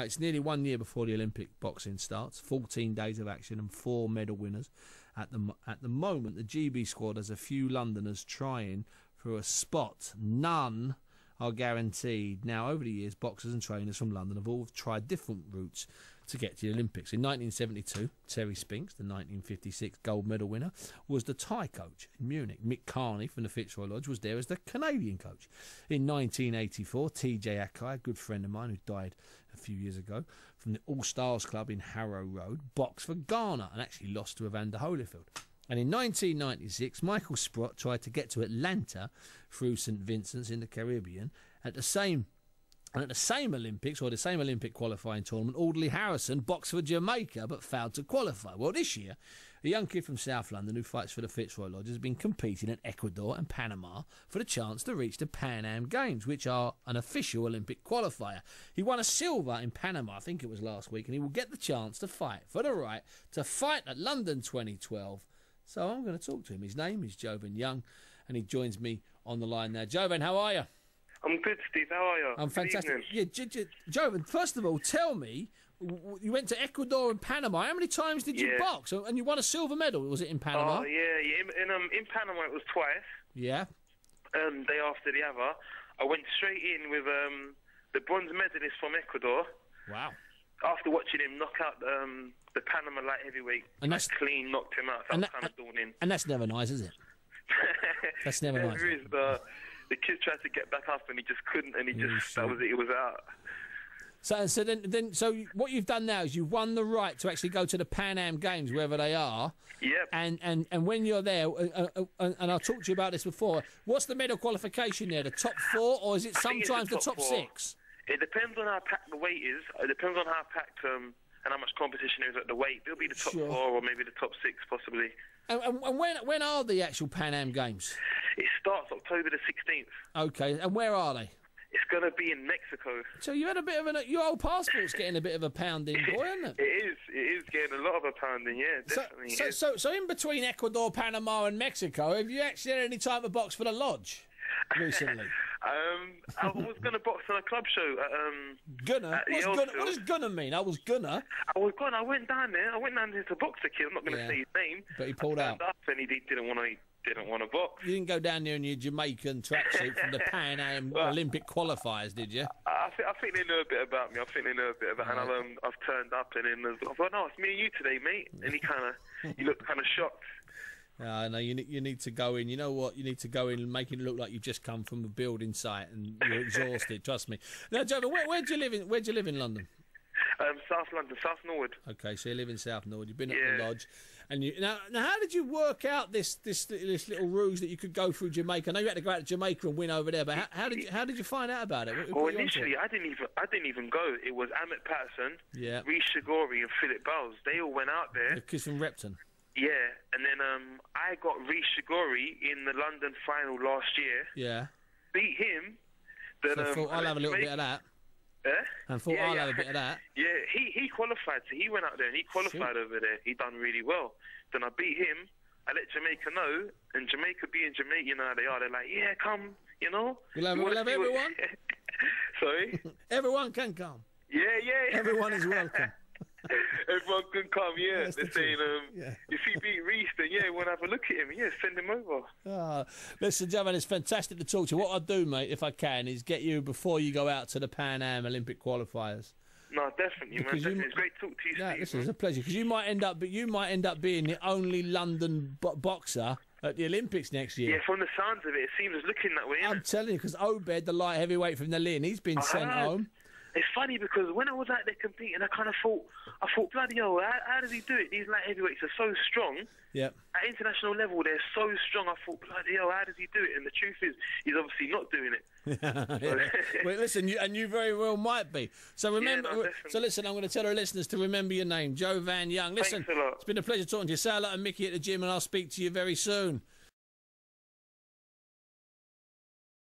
It's nearly 1 year before the Olympic boxing starts. 14 days of action and 4 medal winners. At the moment, the GB squad has a few Londoners trying for a spot. None are guaranteed. Now, over the years, boxers and trainers from London have all tried different routes to get to the Olympics. In 1972, Terry Spinks, the 1956 gold medal winner, was the Thai coach in Munich. Mick Carney from the Fitzroy Lodge was there as the Canadian coach. In 1984, TJ Akai, a good friend of mine who died a few years ago, from the All Stars Club in Harrow Road, boxed for Ghana and actually lost to Evander Holyfield. And in 1996, Michael Sprott tried to get to Atlanta through St Vincent's in the Caribbean. At the same Olympics, or the same Olympic qualifying tournament, Audley Harrison boxed for Jamaica but failed to qualify. Well, this year, a young kid from South London who fights for the Fitzroy Lodge has been competing in Ecuador and Panama for the chance to reach the Pan Am Games, which are an official Olympic qualifier. He won a silver in Panama, I think it was last week, and he will get the chance to fight for the right to fight at London 2012. So I'm going to talk to him. His name is Javon Young, and he joins me on the line now. Javon, how are you? I'm good, Steve. How are you? I'm fantastic. Yeah, Javon, first of all, tell me, you went to Ecuador and Panama. How many times did you box? And you won a silver medal. Was it in Panama? Oh, yeah. In Panama, it was twice. Yeah. Day after the other. I went straight in with the bronze medalist from Ecuador. Wow. After watching him knock out the Panama light heavyweight, and that's clean, knocked him out. So that was kind of daunting. And that's never nice, is it? That's never nice. There is the kid tried to get back up and he just couldn't, and that was it. He was out. So what you've done now is you've won the right to actually go to the Pan Am Games, wherever they are. Yep. And when you're there, and I've talked to you about this before, what's the medal qualification there? The top 4, or is it sometimes the top 6? It depends on how packed the weight is. It depends on how packed and how much competition there is at the weight. It'll be the top 4 or maybe the top 6 possibly. And when are the actual Pan Am Games? It starts October the 16th. Okay, and where are they? It's going to be in Mexico. So you had a bit of your old passport's getting a bit of a pounding, boy, isn't it? It is getting a lot of a pounding, yeah, definitely. So in between Ecuador, Panama and Mexico, have you actually had any time to box for the Lodge recently? I was going to box on a club show at Gunner? What does Gunner mean? I was Gunner. I went down there. I went down there to box the kid. I'm not going to say his name. But he pulled out. And he didn't want to box. You didn't go down there in your Jamaican tracksuit from the Pan Am Olympic qualifiers, did you? I think they know a bit about me. And I've turned up, and then I thought, no, it's me and you today, mate. And he looked kind of shocked. No, you need to go in. You know what? You need to go in and make it look like you've just come from a building site and you're exhausted. Trust me. Now, Javon, where do you live in? Where do you live in London? South London, South Norwood. Okay, so you live in South Norwood. You've been at the Lodge, and now how did you work out this little ruse that you could go through Jamaica? I know you had to go out to Jamaica and win over there, but how did you find out about it? Well, initially I didn't even go. It was Amit Patterson, Reece Shigori, and Philip Bowles. They all went out there. The kids from Repton. Yeah, and then I got Reece Shigori in the London final last year. Yeah. Beat him. Then so I thought I'll have a little bit of that. And thought I'll have a bit of that. Yeah, he qualified. So he went out there and he qualified over there. He done really well. Then I beat him. I let Jamaica know, and Jamaica being Jamaica, you know how they are. They're like, yeah, come, you know. We'll have everyone. Sorry? Everyone can come. Yeah. Everyone is welcome. Everyone can come, yeah. They're saying, if he beat Reece, then we'll have a look at him. Yeah, send him over. Listen, Javon, it's fantastic to talk to you. What I'll do, mate, if I can, is get you before you go out to the Pan Am Olympic qualifiers. No, definitely, man. It's great to talk to you, Steve. Listen, it's a pleasure, because you might end up being the only London boxer at the Olympics next year. Yeah, from the sounds of it seems looking that way. I'm telling you, because Obed, the light heavyweight from the Lynn, he's been sent home. It's funny because when I was out there competing, I thought, bloody hell, how does he do it? These light heavyweights are so strong. Yep. At international level, they're so strong. I thought, bloody hell, how does he do it? And the truth is, he's obviously not doing it. Well, listen, you very well might be. So remember. Listen, I'm going to tell our listeners to remember your name, Javon Young. Listen, thanks a lot. It's been a pleasure talking to you. Say hello to Mickey at the gym, and I'll speak to you very soon.